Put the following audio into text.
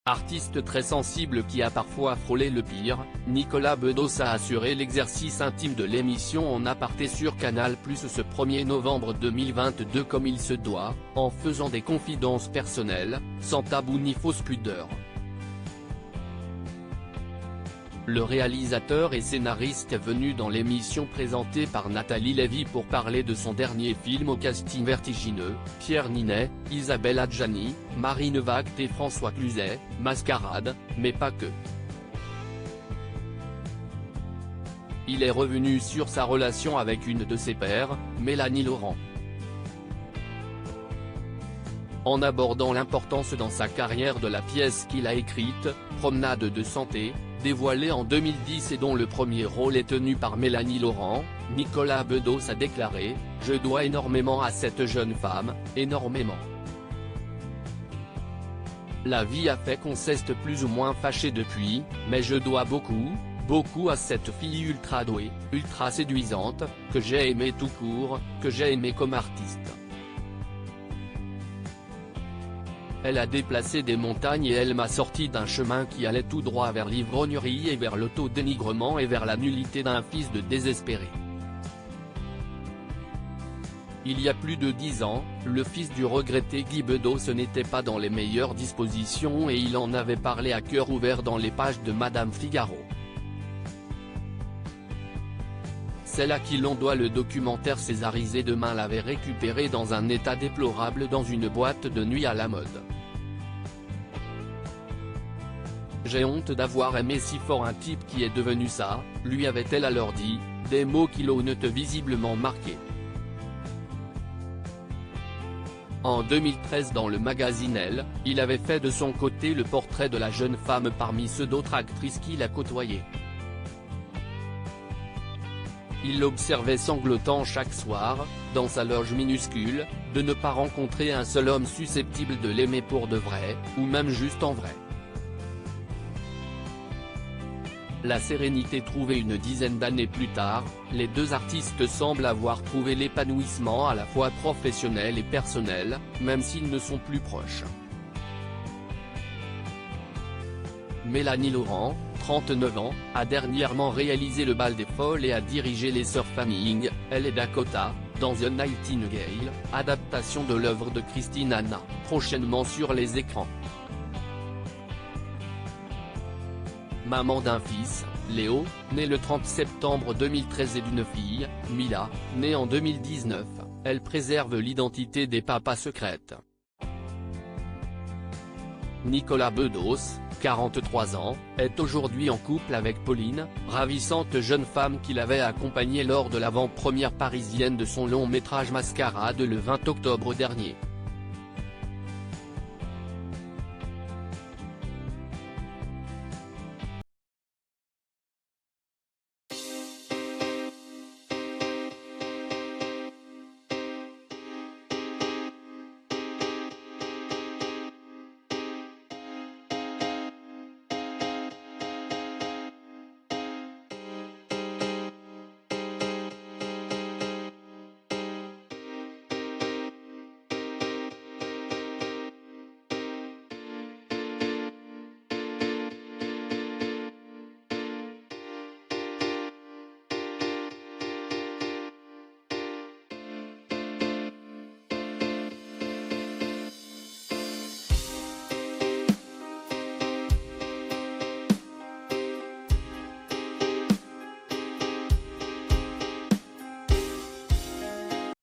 Artiste très sensible qui a parfois frôlé le pire, Nicolas Bedos a assuré l'exercice intime de l'émission en aparté sur Canal+ ce 1er novembre 2022 comme il se doit, en faisant des confidences personnelles, sans tabou ni fausse pudeur. Le réalisateur et scénariste est venu dans l'émission présentée par Nathalie Lévy pour parler de son dernier film au casting vertigineux, Pierre Ninet, Isabelle Adjani, Marine Vact et François Cluzet, Mascarade, mais pas que. Il est revenu sur sa relation avec une de ses pairs, Mélanie Laurent. En abordant l'importance dans sa carrière de la pièce qu'il a écrite, Promenade de santé, dévoilée en 2010 et dont le premier rôle est tenu par Mélanie Laurent, Nicolas Bedos a déclaré « Je dois énormément à cette jeune femme, énormément. La vie a fait qu'on s'est plus ou moins fâché depuis, mais je dois beaucoup à cette fille ultra douée, ultra séduisante, que j'ai aimée tout court, que j'ai aimée comme artiste. Elle a déplacé des montagnes et elle m'a sorti d'un chemin qui allait tout droit vers l'ivrognerie et vers l'autodénigrement et vers la nullité d'un fils de désespéré. Il y a plus de 10 ans, le fils du regretté Guy Bedos n'était pas dans les meilleures dispositions et il en avait parlé à cœur ouvert dans les pages de Madame Figaro. Celle à qui l'on doit le documentaire césarisé Demain l'avait récupéré dans un état déplorable dans une boîte de nuit à la mode. J'ai honte d'avoir aimé si fort un type qui est devenu ça, lui avait-elle alors dit, des mots qui l'ont visiblement marqué. En 2013 dans le magazine Elle, il avait fait de son côté le portrait de la jeune femme parmi ceux d'autres actrices qu'il a côtoyées. Il l'observait sanglotant chaque soir, dans sa loge minuscule, de ne pas rencontrer un seul homme susceptible de l'aimer pour de vrai, ou même juste en vrai. La sérénité trouvée une dizaine d'années plus tard, les deux artistes semblent avoir trouvé l'épanouissement à la fois professionnel et personnel, même s'ils ne sont plus proches. Mélanie Laurent, 39 ans, a dernièrement réalisé Le Bal des Folles et a dirigé Les Sœurs Famille, elle et Dakota, dans The Nightingale, adaptation de l'œuvre de Christine Anna, prochainement sur les écrans. Maman d'un fils, Léo, né le 30 septembre 2013 et d'une fille, Mila, née en 2019, elle préserve l'identité des papas secrètes. Nicolas Bedos, 43 ans, est aujourd'hui en couple avec Pauline, ravissante jeune femme qu'il avait accompagnée lors de l'avant-première parisienne de son long métrage Mascarade le 20 octobre dernier.